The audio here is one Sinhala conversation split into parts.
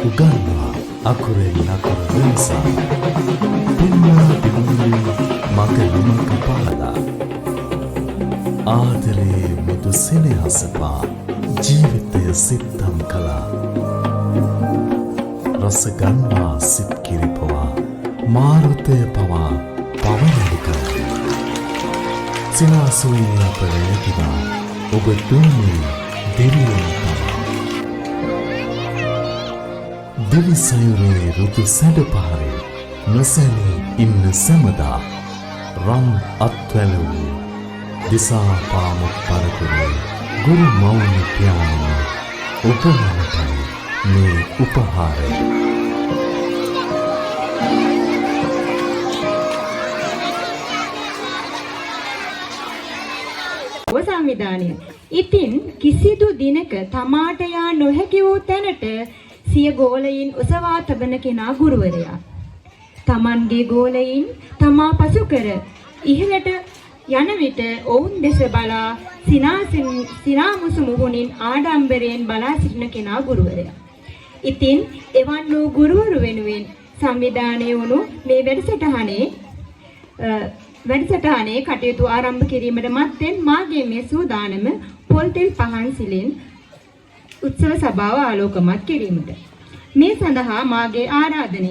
උගන්වා අකුරෙන් අකුර වෙනසා පෙන්වා දෙනුනේ මග යමක පාලා ආදරේ මුදු සෙනෙහසපා ජීවිතය සිත්තම් කළා රස ගන්වා සිත් කිරිපවා මාරුතය පවා පවනලි කළා සිනාසුයි අප රැඳිවා ඔබ දුන්නේ දෙවියන් පවා දෙවි සයුරේ රුතු සැඩපාරේ නොසැලී ඉන්න සැමදා රම් අත්වැලවූ දිසා පාමුක් පරපුරේ ගුරු මෞන පියාණන් උපමනටයි මේ උපහාරය සංවිධානය. ඉතින් කිසිදු දිනක තමාට යා නොහැකි වූ තැනට සිය ගෝලයින් ඔසවා තබන කෙනා ගුරුවරයා. තමන්ගේ ගෝලයින් තමා පසු කර ඉහළට යන විට ඔවුන් දෙස බලා සිනාමුසු මුහුණින් ආඩම්බරයෙන් බලා සිටින කෙනා ගුරුවරයා. ඉතින් එවන් වූ ගුරුවරු වෙනුවෙන් සංවිධානය වුණු මේ වැඩසටහනේ කටයුතු ආරම්භ කිරීමට මත්තෙන් මාගේ මේ සූදානම පොල්තෙල් පහන් සිලෙන් උත්සව සභාව ආලෝකමත් කිරීමට. මේ සඳහා මාගේ ආරාධනය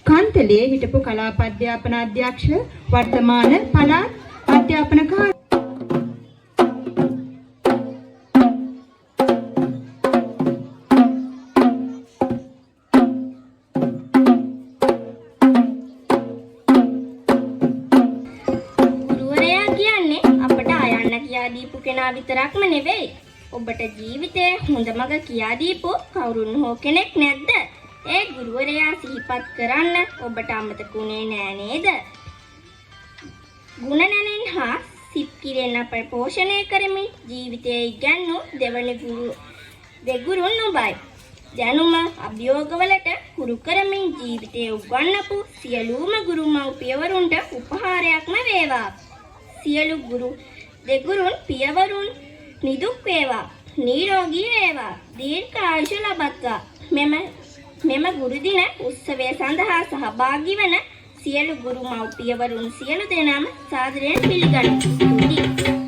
කන්තලේ හිටපු කලාප අධ්‍යාපන අධ්‍යක්ෂ වර්තමාන පළාත් අධ්‍යාපන දීපු කෙනා විතරක්ම නෙවෙයි ඔබට ජීවිතයේ හොඳ මඟ කියා දීපු කවුරුන් හෝ කෙනෙක් නැද්ද? ඒ ගුරුවරයා සිහිපත් කරන්න ඔබට අමතකුනේ නෑ නේද? ගුණනැණින් හා සිත් කිරෙන් අප පෝෂණය කරමින් ජීවිතයේ ඉගැන්වු දෙගුරුන් ඔබයි. දැනුම අභියෝගවලට හුරු කරමින් ජීවිතයේ උගන්වපු සියලුම ගුරු මව්පියවරුන්ට උපහාරයක්ම වේවා. සියලු දෙගුරුන් පියවරුන් නිදුක් වේවා, නිරෝගී වේවා, දීර්ඝායුෂ ලබත්වා. මෙම ගුරු දින උත්සවය සඳහා සහභාගී වන සියලු ගුරු මව්පියවරුන් සියලු දෙනාම සාදරයෙන් පිළිගනිමු.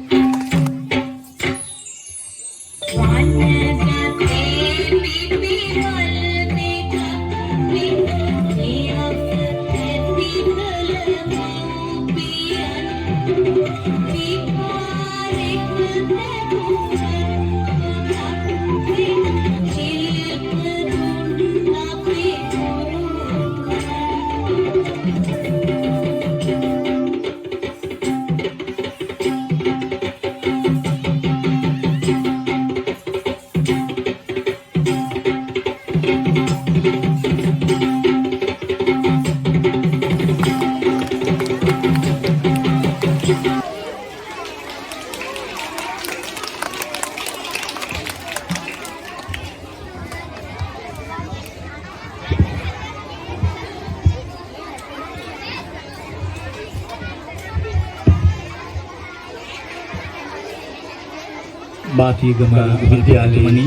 බාතිගම විද්‍යාලයේ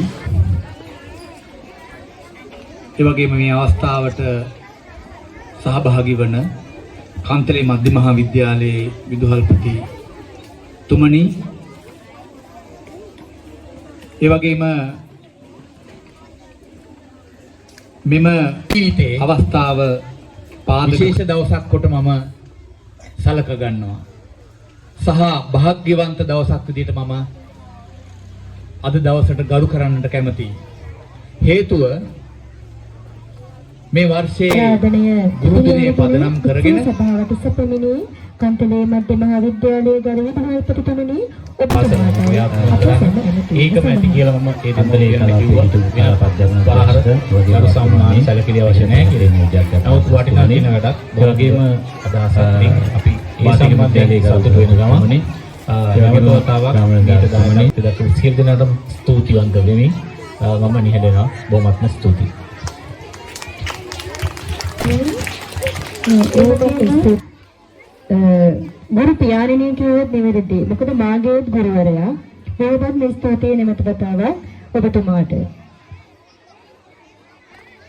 ඒ වගේම මේ අවස්ථාවට සහභාගී වන කන්තලේ මධ්‍ය මහා විද්‍යාලයේ විදුහල්පති තුමනි ඒ වගේම මෙම ජීවිතයේ අවස්ථාව විශේෂ දවසක් කොට මම සලක ගන්නවා සහ වාග්යවන්ත දවසක් විදිහට මම අද දවසට ගරු කරන්නට කැමතියි. හේතුව මේ වර්ෂයේ ගුරු දිනය පදනම් කරගෙන සභාවට සැපමිනි කන්තලේ මධ්‍ය මහා විද්‍යාලයේ ගරු විදුහල්පතිතුමනි ඔබතුමාට අප සැම එමතුලින් ඒකම ඇති කියලා මම ඒ දෙන්දලේ කලාප අධ්‍යාපන පාහර වගේ සම්මාන සැලකිලි අවශ්‍ය නැහැ කියලා. නමුත් වටිනා දින වැඩක්. ඒ වගේම අදහසක් අපි ඒ සම්බන්ධයෙන් සතුටු වෙන ගමනේ නැවතවතාවක් ඊට ගමනේ දක්වන සියලු දෙනාටම ස්තුතිවන්ත වෙමි. මම නිහඬනවා. බොහොමත්ම ස්තුතියි. ගුරු පියාණෙනි කියුවොත් නිවැරදි. මොකද මාගේ ගුරුවරයා ඒවත් මේ ස්තුතිය නැමැතවතාවක් ඔබතුමාට.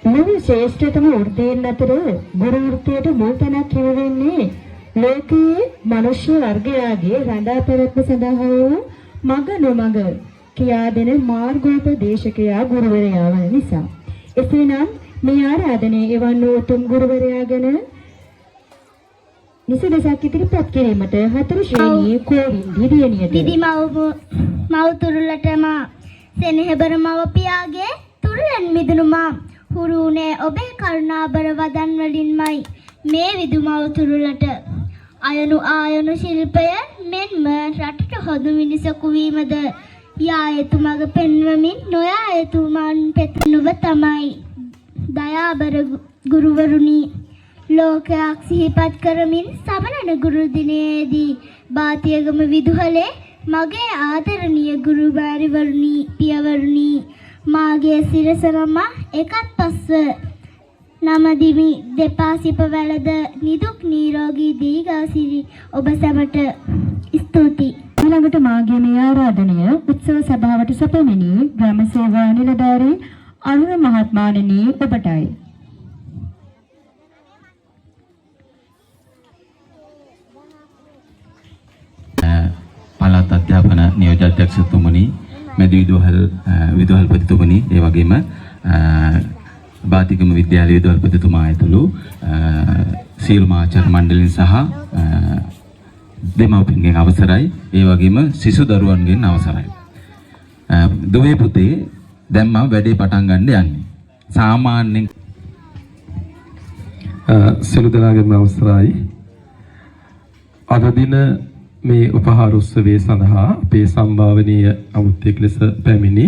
මේ ශ්‍රේෂ්ඨතම වෘත්තීන් අතර ගුරු වෘත්තියට මුල් තැනක් හිමිවෙන්නේ ලෝකයේ මනුෂ්‍ය වර්ගයාගේ රඳා පැවැත්ම සඳහා වූ මඟ නොමඟ කියා දෙන මාර්ගෝපදේශකයා ගුරුවරයා වන නිසා. එසේනම් මේ ආරාධනයේ එවන් වූ උතුම් ගුරුවරයා ගැන නිසදසක් ඉදිරිපත් කිරීමට හතර ශ්‍රේණියේ කෝවින්ද දියණියට දිදි මව් තුරුලටම සෙනෙහබර මව පියාගේ තුරුලන් මිදුණුමා හුරුුනේ ඔබේ කරුණාබර වදන් වලින්මයි මේ විදු මව තුරුලට අයනු ආයනු ශිල්පය මෙන්ම රටට හොදු මිනිසකු වීමද යා යුතු මඟ පෙන්වමින් නොයා යුතු මන් පෙතුනුව තමයි දයාබර ගුරුවරුනි ලෝකයක් සිහිපත් කරමින් සමනන ගුරු දිනයේදී බාතියගම විදුහලේ මගේ ආදරණීය ගුරුවරවරුනි පියවරුනි මාගේ සිරසරම එකත් පස්ව නමදිමි දෙපා සිප වැළද නිදුක් නිරෝගී දීර්ඝාසිරි ඔබ සැමට ස්තුතියි. ඊළඟට මාගේ මේ ආරාධනය උත්සව සභාවට සැපමිනි ග්‍රාම සේවා නිලධාරී අනුර මහත්මයාණෙනි ඔබටයි. පළාත් අධ්‍යාපන නියෝජ්‍ය අධ්‍යක්ෂතුමනි, මැදි විදුහල්පතිතුමනි, ඒ වගේම බාතිගම විද්‍යාලය විදුහල්පතිතුමා ඇතුළු සියලුම ආචාර්ය මණ්ඩලයන් සහ දෙමව්පියන්ගෙන් අවසරයි, ඒ වගේම සිසු දරුවන්ගෙන් අවසරයි. දුවේ පුතේ දැන් මම වැඩේ පටන් ගන්න යන්නේ. සාමාන්‍යයෙන් සියලු දෙනාගේම අවසරයි. අද දින මේ උපහාර උත්සවයේ සඳහා අපේ සම්භාවනීය අමුත්‍යෙක් ලෙස පැමිණි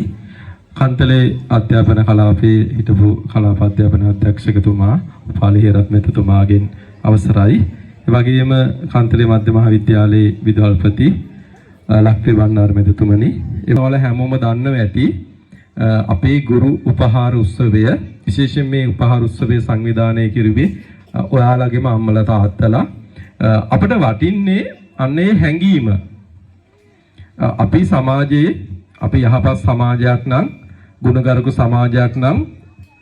කන්තලේ අධ්‍යාපන කලාපයේ හිටපු කලාප අධ්‍යාපන අධ්‍යක්ෂකතුමා උපාලි හේරත්නතුමාගෙන් අවසරයි. ඒ වගේම කන්තලේ මධ්‍ය මහාවිද්‍යාලයේ විදුහල්පති ලක්ෂ්මී බණ්ඩාර මැතිතුමනි, ඒවල හැමෝම දන්නව ඇති අපේ ගුරු උපහාර උත්සවය, විශේෂයෙන් මේ උපහාර උත්සවය සංවිධානය කිරුවේ ඔයාලගේම අම්මලා තාත්තලා. අපිට වටින්නේ අන්නේ හැඟීම. අපි සමාජයේ අපි යහපත් සමාජයක් නම්, ගුණගරුක සමාජයක් නම්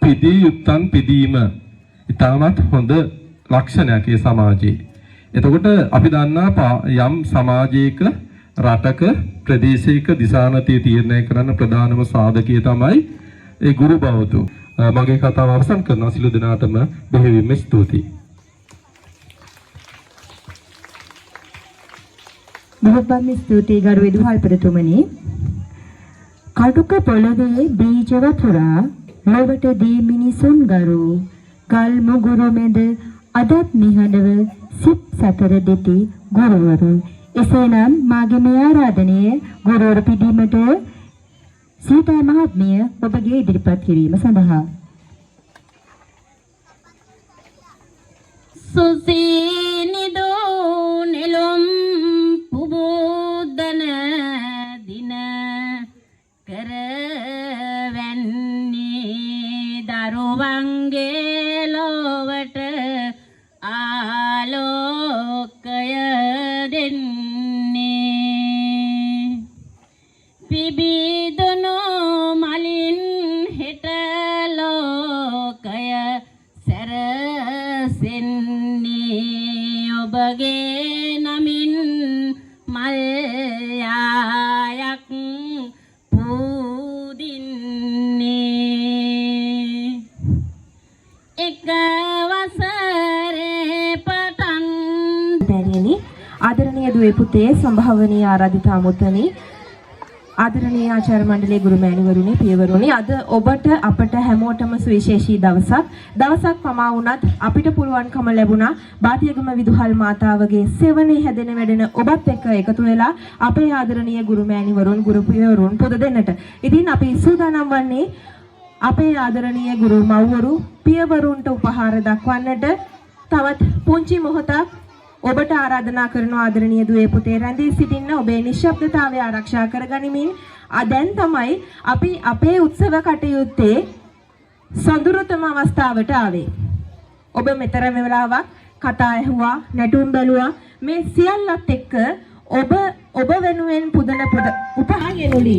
පිදී යුත්තන් පිදීම ඉතාමත් හොඳ ලක්ෂණයක් ඒ සමාජයේ. එතකොට අපි දන්නා යම් සමාජයක, රටක, ප්‍රදේශයක දිශානතිය තීරණය කරන ප්‍රධානම සාධකය තමයි ඒ ගුරු බවතු. මගේ කතාව අවසන් කරනවා. සියලු දෙනාටම බෙහෙවින්ම ස්තුතියි. බොහොම ස්තුතියි ගරු විදුහල්පතිතුමනි. කටුක පොළවේ බීජ වතුරා ලොවට දී මිනිසුන් ගරු ගල් මුගුරු මැද අදත් නිහඬව සිත් සතර දෙති ගුරුවරු. එසේනම් මාගේ මේ ආරාධනය ගුරුවරු පිදීමට සීතා මහත්මිය ඔබගේ ඉදිරිපත් කිරීම සඳහා සුසීනිදු නෙළුම් පුබුදන දින කරවැන්නේ දරුවන්ගේ ලොවට ආලෝකය දෙන්නේ පිබිදුණු මලින් හෙට ලෝකය සැරසෙන්නේ ඔබගේ නමින් මල් යායක් පූදින්නේ එක වසරේ පටන් දැරියනි ආදරණීය දුවේ පුතේ සම්භාවනීය ආරාධිතා මුතනි ආදරණීය ආචාර්ය මණ්ඩලයේ ගුරු මෑණිවරුනි පියවරුනි අද ඔබට අපට හැමෝටම සුවිශේෂී දවසක් පමා වුණත් අපිට පුළුවන්කම ලැබුණා බාතියගම විදුහල් මාතාවගේ සෙවණේ හැදෙන වැඩෙන ඔබත් එක්ක එකතු වෙලා අපේ ආදරණීය ගුරු මෑණිවරුන් ගුරු පියවරුන් පුද දෙන්නට. ඉතින් අපි සූදානම් වන්නේ අපේ ආදරණීය ගුරු මව්වරු පියවරුන්ට උපහාර දක්වන්නට. තවත් පුංචි මොහොතක් ඔබට ආරාධනා කරන ආදරණීය දුවේ පුතේ රැඳී සිටින්න ඔබේ නිශ්ශබ්දතාවය ආරක්ෂා කරගනිමින් දැන් තමයි අපි අපේ උත්සව කටයුත්තේ සඳුරුතම අවස්ථාවට ආවේ. ඔබ මෙතරම් වෙලාවක් කතා ඇහුවා, නැටුම් බැලුවා. මේ සියල්ලත් එක්ක ඔබ වෙනුවෙන් පුදන උපහාරයනුලි.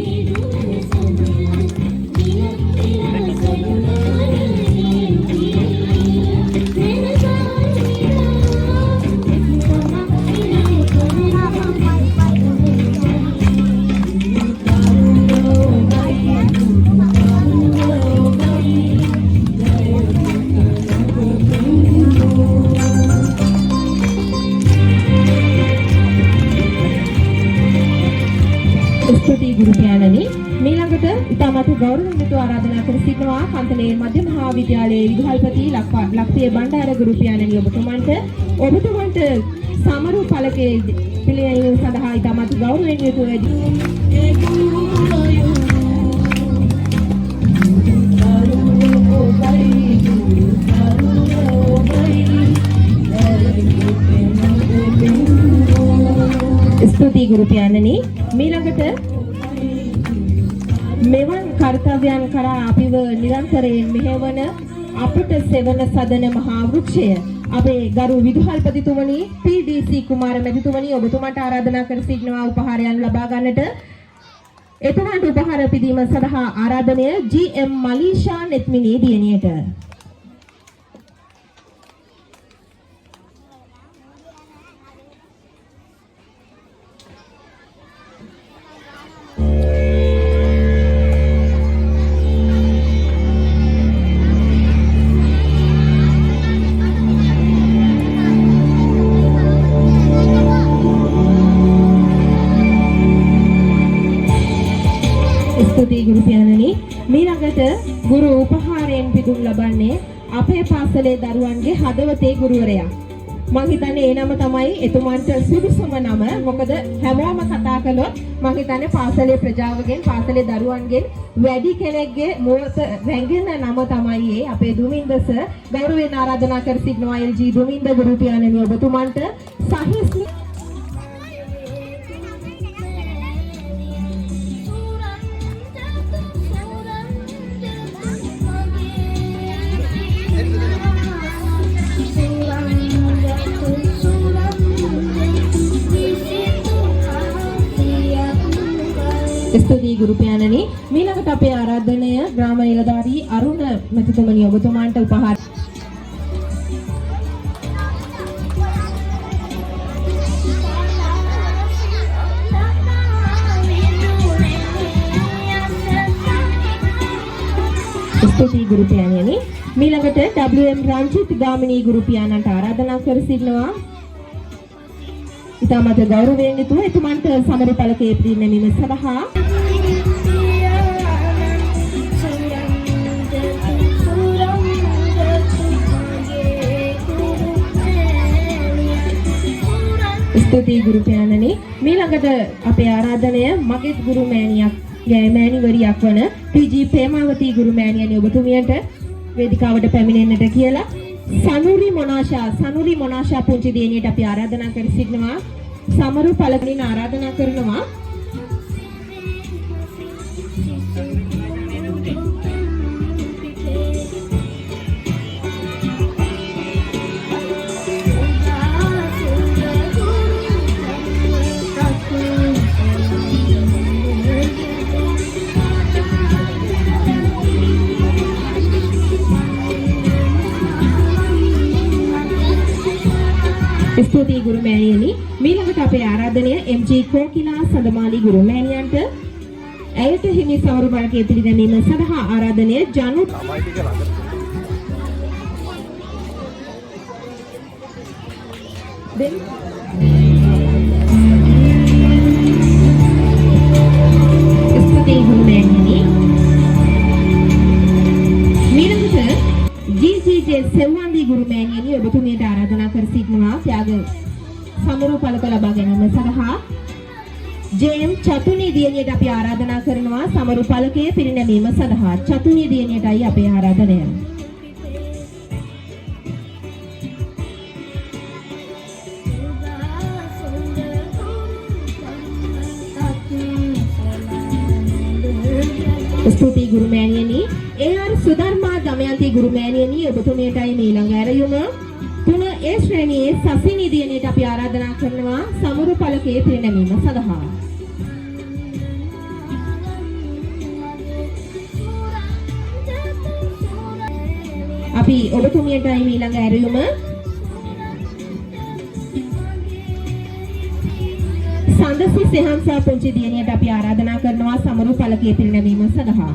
ගුරු පියාණනි ඊළඟට ඉතාමත් ගෞරවණීය ආරාධනා කර සිටිනවා පන්තලේ මධ්‍ය මහා විද්‍යාලයේ විදුහල්පති ලක්තිය බණ්ඩාර ගුරු පියාණනි ඔබතුමන්ට සමරු පළකේ පිළිගැනීම සඳහා ඉතාමත් ගෞරවයෙන් යුතුව ස්තුති ගුරු පියාණනි ඊළඟට මෙවන් කර්තව්‍යයන් කරා අපිව නිරන්තරයෙන් මෙහෙවන අපට සෙවන සදන මහා වෘක්ෂය අපේ ගරු විදුහල්පතිතුමනි PDC කුමාර මැතිතුමනි ඔබතුමාට ආරාධනා කර සිටිනවා උපහාරයන් ලබා ගන්නට. එතුමාට උපහාර පිදීම සඳහා ආරාධනය GM මලීෂා නෙත්මිනී දියණියට. ගුරු පියාණනි ඊළඟට ගුරු උපහාරයෙන් පිදුම් ලබන්නේ අපේ පාසලේ දරුවන්ගේ හදවතේ ගුරුවරයා. මම හිතන්නේ ඒ නම තමයි එතුමන්ට සුදුසුම නම. මොකද හැමෝම කතා කළොත් මම හිතන්නේ පාසලේ ප්‍රජාවගෙන් පාසලේ දරුවන්ගෙන් වැඩි කෙනෙක්ගේ මුවත රැඟෙන නම තමයි අපේ දුමින්ද සර්. ගෞරවයෙන් ආරාධනා කර සිටිනවා LG දුමින්ද ගුරු පියාණනි ඔබතුමන්ට සහිස්මි ස්තුතියි ගුරු පියාණනි ඊළඟට අපේ ආරාධනය ග්‍රාම නිලධාරී අරුණ මැතිතුමනි ඔබතුමාන්ට උපහාර ස්තුතියි ගුරු පියාණනි ඊළඟට WM රංජිත් ගාමිණී ගුරු පියාණන්ට ආරාධනා කර සිටිනවා ඉතාමත් ගෞරවයෙන් යුතුව එතුමන්ට සමරු පළකේ පිරිනැමීම සඳහා ස්තුතියි ගුරු පියාණනි ඊළඟට අපේ ආරාධනය මගේ ගුරු මෑණිවරියක් වන PG ප්‍රේමාවතී ගුරු මෑණියනි ඔබතුමියට වේදිකාවට පැමිණෙන්නට කියලා සනුරි මොනාෂා පුංචි දියණියට අපි ආරාධනා කර සිටිනවා සමරු පළකින් ආරාධනා කරනවා ස්තුතියි ගුරු මෑණියනි ඊළඟට අපේ ආරාධනය MG කෝකිලා සඳමාලි ගුරු මෑණියන්ට ඇයට හිමි සමරු බලකේ පිළිගැනීම සඳහා ආරාධනය ජනු ජේ.එම්. චතුනී දියණියට අපි ආරාධනා කරනවා සමරු පළකයේ පිරිනැමීම සඳහා. චතුනී දියණියටයි අපේ ආරාධනය. ස්තුතියි ගුරුමෑණියනි. ඒ.ආර්. සුධර්මා දමයන්ති ගුරුමෑණියනි ඔබතුමියටයි මේ ළඟ ඇරයුම. 3 ඒ ශ්‍රේණියේ සසිනී දියණියට අපි ආරාධනා කරනවා සමරු පළකයේ පිරිනැමීම සඳහා. අපි ඔබතුමියටයි මේ ළඟ ඇරයුම. සඳසි සෙහන්සා පුංචි දියණියට අපි ආරාධනා කරනවා සමරු පළකයේ පිරිනැමීම සඳහා.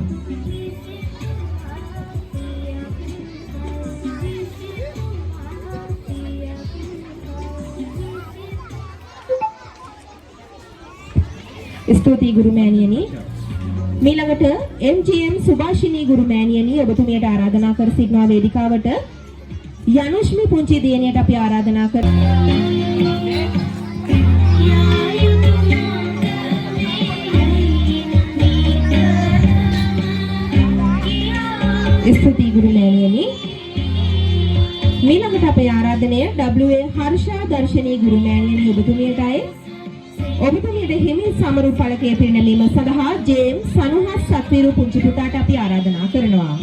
ස්තුතියි ගුරුමෑණියනි. මීළඟට එම්.ජී.එම්. සුභාෂිනී ගුරුමෑණියනි ඔබතුමියට ආරාධනා කර සිටිනවා වේදිකාවට. යනුෂ්මි පුංචි දියණියට අපි ආරාධනා ස්තුතියි ගුරුමෑණියනි. මීළඟට අපේ ආරාධනය W.A. හර්ෂා දර්ශනී ගුරුමෑණියනි ඔබතුමියටයි. ඔබතුමියට හිමි සමරු පළකයේ පිරිනැමීම සඳහා ජේ.එම්. සනුහත් සත්විරු පුංචි පුතාට අපි ආරාධනා කරනවා.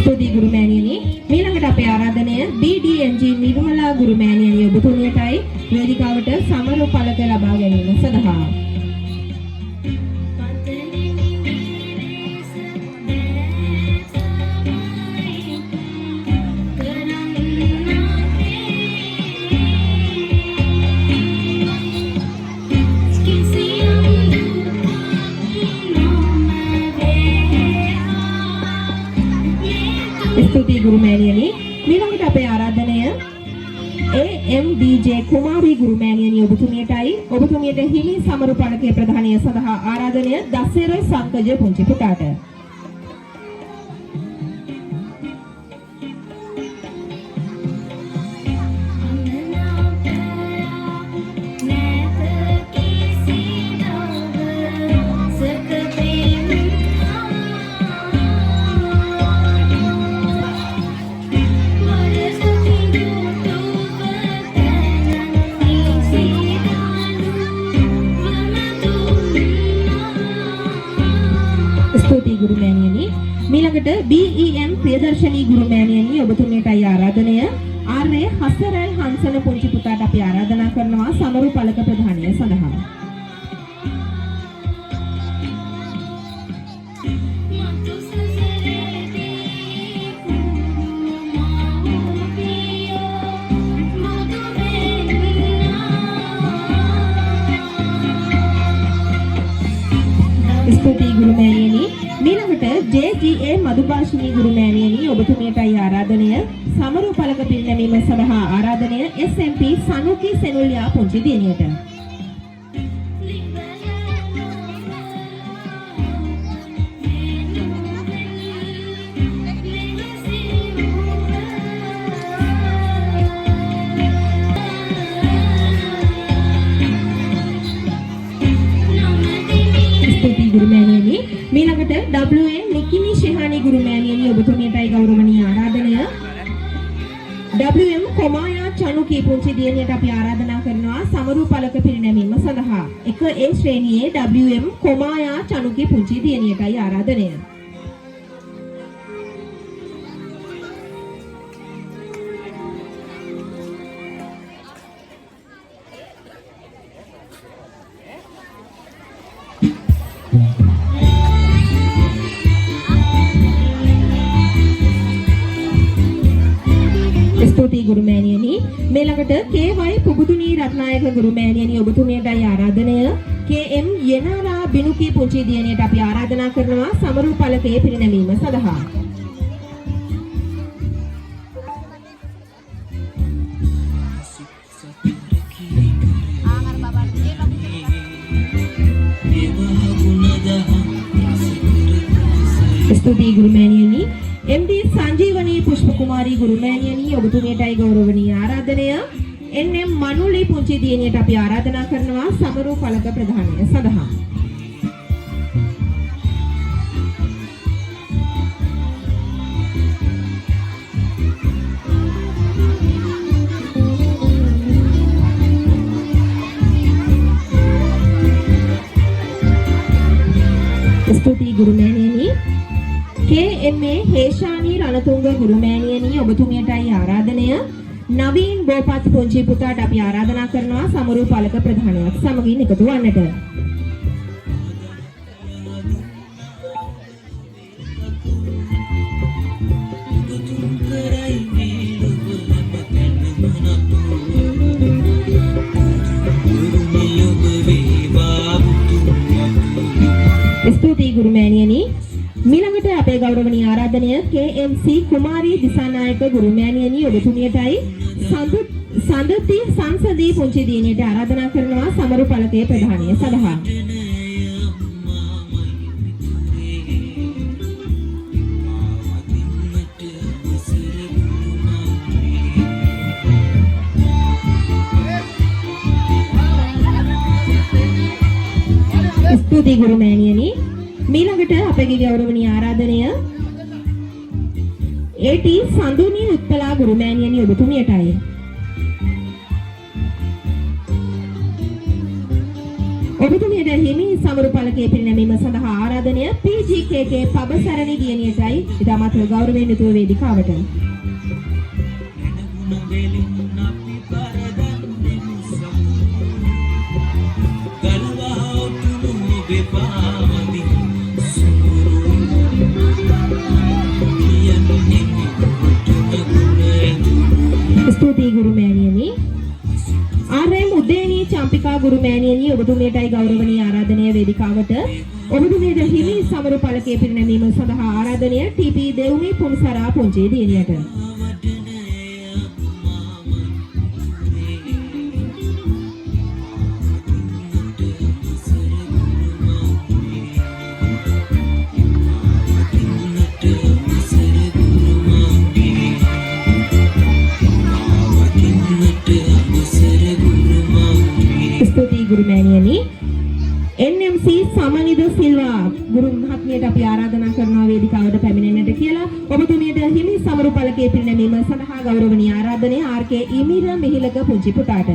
ස්තුතියි ගුරුමෑණියනි. මීළඟට අපේ ආරාධනය BD.NG. නිර්මලා ගුරුමෑණියනි ඔබතුමියටයි වේදිකාවට සමරු පළක ලබා ගැනීම සඳහා. ස්තුතියි ගුරුමෑණියනි. මීළඟට අපේ ආරාධනය AMDJ කුමාරී ගුරුමෑණියනි ඔබතුමියටයි. ඔබතුමියට හිමි සමරු පළකයේ ප්‍රධානය සඳහා ආරාධනය දසර සංකජ පුංචි පුතාට. ස්තුතියි ගුරුමෑණියනි. මීළඟට BEM ප්‍රියදර්ශනී ගුරුමෑණියනි ඔබතුමියටයි ආරාධනය. ආර්.ඒ. හසරල් හංසන පුංචි පුතාට අපි ආරාධනා කරනවා සමරු පළක ප්‍රධානය සඳහා. ස්තුතියි ගුරුමෑණියනි. මීළඟට JGA මధుභාෂිනී ගුරුමෑණියනි ඔබතුමියටයි ආරාධනය. සමරු පළක පිරිනැමීම සඳහා ආරාධනය SMP සනුකි සෙනුල්යා පුංචි දියණියට. ගුරුමෑණියනි. මීළඟට WA නිකිනි ශෙහානි ගුරුමෑණියනි ඔබතුමියටයි ගෞරවනීය ආරාධනය. WM කොමායා චනුකී පුංචි දියණියට අපි ආරාධනා කරනවා සමරු පළක පිරිනැමීම සඳහා. 1A ශ්‍රේණියේ WM කොමායා චනුකී පුංචි දියණියටයි ආරාධනය. ස්තුතියි ගුරුමෑණියනි. මේ ළඟට KY පුබුදුනී රත්නායක ගුරුමෑණියනි ඔබතුමියටයි ආරාධනය. KM යනාරා බිනුකී පුංචි දියණියට අපි ආරාධනා කරනවා සමරු පළකයේ පිරිනැමීම සඳහා. ආහාර බබා ස්තුතියි ගුරුමෑණියනි. MD සංජීවනී පුෂ්පකුමාරී ගුරුමෑණියනි ඔබතුමියටයි ගෞරවනීය ආරාධනය. NM මනුලි පුංචි දියණියට අපි ආරාධනා කරනවා සමරු පළක ප්‍රධානය සඳහා. ස්තුතියි ගුරුමෑණියනි. KMA හේෂානී රණතුංග ගුරුමෑණියනි ඔබතුමියටයි ආරාධනය. නවීන් බෝපත් පුංචි පුතාට අපි ආරාධනා කරනවා සමරු පළක ප්‍රධානයක් සමගින් එකතු වන්නට. ස්තුතියි ගුරුමෑණියනි. මිලඟට අපේ ගෞරවනීය ආරාධනය KMC කුමාරී දිසානායක ගුරුමෑණියනි ඔබතුමියටයි සඳති සංසදී පුංචි දියණියට ආරාධනා කරනවා සමරු පළකේ ප්‍රධානය සඳහා. ස්තුතියි ගුරුමෑණියනි. මීළඟට අපගේ ගෞරවනීය ආරාධනය AT සඳුනි උත්පලා ගුරුමෑණියනි ඔබතුමියටයි. ඔබතුමියට හිමි සමරු පළකේ පිරිනැමීම සඳහා ආරාධනය PGKK පබසරණි දියණියටයි ඉතාමත් ගෞරවයෙන් යුතුව වේදිකාවට. ස්තුතියි ගුරුමෑණියනි. RM උදේනී චම්පිකා ගුරුමෑණියනි ඔබතුමියටයි ගෞරවනීය ආරාධනය වේදිකාවට. ඔබතුමියට හිමි සමරු පළකේ පිරිනැමීම සඳහා ආරාධනය TP දෙව්මි පුන්සරා පුංචි දියණියට. ස්තුතියි ගුරුමෑණියනි. NMC සමනිද සිල්වා ගුරු මහත්මියට අපි ආරාධනා කරනවා වේදිකාවට පැමිණෙන්නට කියලා. ඔබතුමියට හිමි සමරු පළකේ පිරිනැමීම සඳහා ගෞරවනීය ආරාධනය RK ඉමිර මිහිලක පුංචි පුතාට.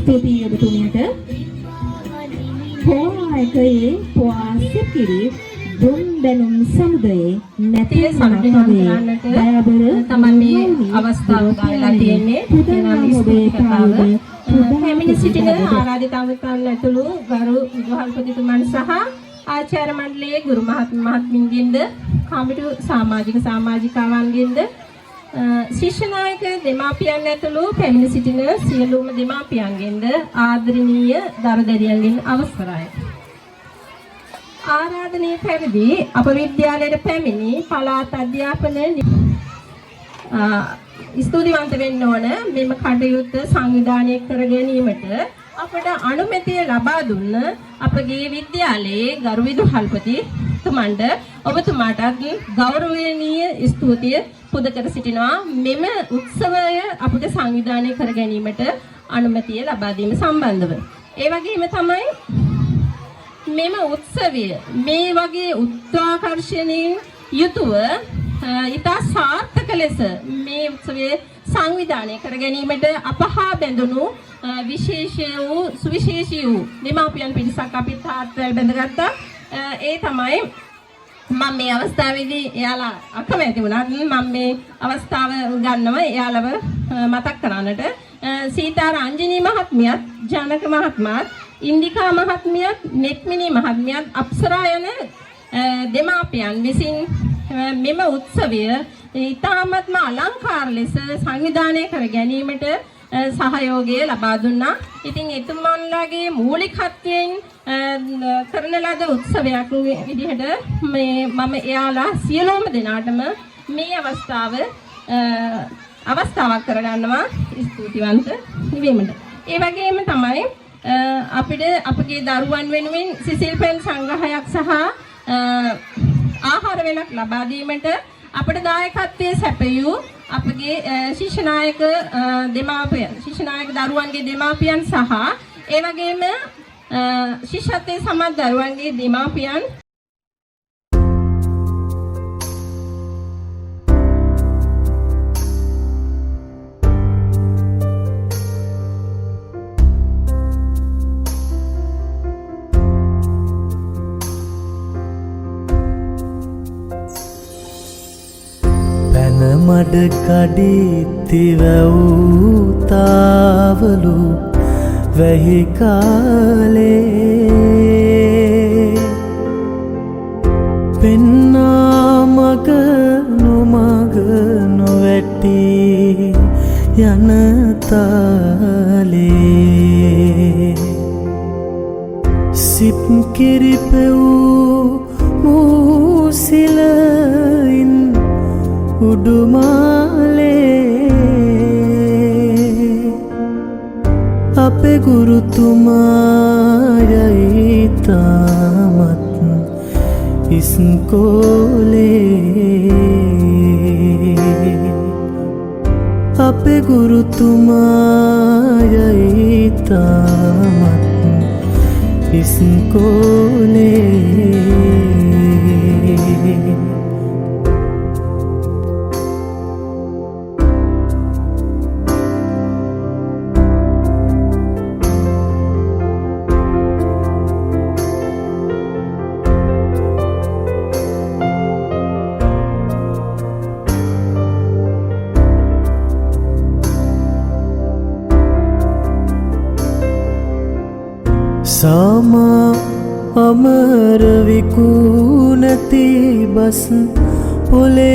ස්තුතියි ඔබතුමියට. පොආයකයේ පොආසිකිරි දුන්දනුම් සමුදයේ නැති සමගින්වන්නට දයාබර තමයි මේ අවස්ථාව ගාලා තියෙන්නේ. එනම් ඔබේ කතාව පැමිණ සිටින ආරාධිත අවස්ථාන් ඇතුළු ගරු විදුහල්පතිතුමන් සහ ආචාර්ය මණ්ඩලයේ ගුරු මහත්මින්ගෙන්ද කමිටු සමාජිකාවන්ගෙන්ද ශිෂ්‍ය නායක දෙමාපියන් ඇතුළු පැමිණ සිටින සියලුම දෙමාපියන්ගෙන්ද ආදරණීය දරුදැරියන්ගෙන් අවසරයි. ආරාධනීය පැවිදි අප විද්‍යාලයට පැමිණි පළාත් අධ්‍යාපන ස්තුතිවන්ත වෙන්න ඕන මෙම කටයුත්ත සංවිධානය කර ගැනීමට අපට අනුමැතිය ලබා දුන්න අපගේ විද්‍යාලයේ ගරු විදුහල්පතිතුමන්ට ඔබතුමාටත් ගෞරවනීය ස්තුතිය පුද කර සිටිනවා මෙම උත්සවය අපට සංවිධානය කර ගැනීමට අනුමැතිය ලබා දීම සම්බන්ධව. ඒ වගේම තමයි මෙම උත්සවය මේ වගේ උත්සාහකර්ෂණයෙන් යුතුව ඉතා සාර්ථක ලෙස මේ උත්සවය සංවිධානය කර ගැනීමට අපහා බැඳුණු සුවිශේෂී වූ දෙමාපියන් පිරිසක් අපිත් හාත්වැල් බැඳගත්තා. ඒ තමයි මම මේ අවස්ථාවේදී එයාලා අකමැති වුණත් මම මේ අවස්ථාව ගන්නවා එයාලව මතක් කරන්නට. සීතා රංජනී මහත්මියත් ජනක මහත්මයාත් ඉන්දිකා මහත්මියත් නෙත්මිනී මහත්මියත් අප්සරා යන දෙමාපියන් විසින් මෙම උත්සවය ඉතාමත්ම අලංකාර ලෙස සංවිධානය කර ගැනීමට සහයෝගය ලබා දුන්නා. ඉතින් එතුමන්ලාගේ මූලිකත්වයෙන් කරන ලද උත්සවයක් විදිහට මේ මම එයාලා සියලුම දෙනාටම මේ අවස්ථාවක් කරගන්නවා ස්තුතිවන්ත වීමට. ඒ වගේම තමයි අපිට අපගේ දරුවන් වෙනුවෙන් සිසිල් පෙන් සංග්‍රහයක් සහ ආහාර වේලක් ලබා දීමට අපට දායකත්වයේ සැපයූ අපගේ ශිෂ්‍ය නායක දරුවන්ගේ දෙමාපියන් සහ ඒ වගේම ශිෂ්‍යත්වයේ සමත් දරුවන්ගේ දෙමාපියන් මඩ කඩිතිවවුතාවලු වැහි කාලේ පෙන්නා මග නොමග නොවැටි යන තාලේ සිප් කිරිපෙවූ මූසිලයින් උඩුමාලේ අපේ ගුරුතුමායයි තාමත් ඉස්කෝලේ අපේ ගුරුතුමායයි තාමත් ඉස්කෝලේ Sama amar vikunati bas pole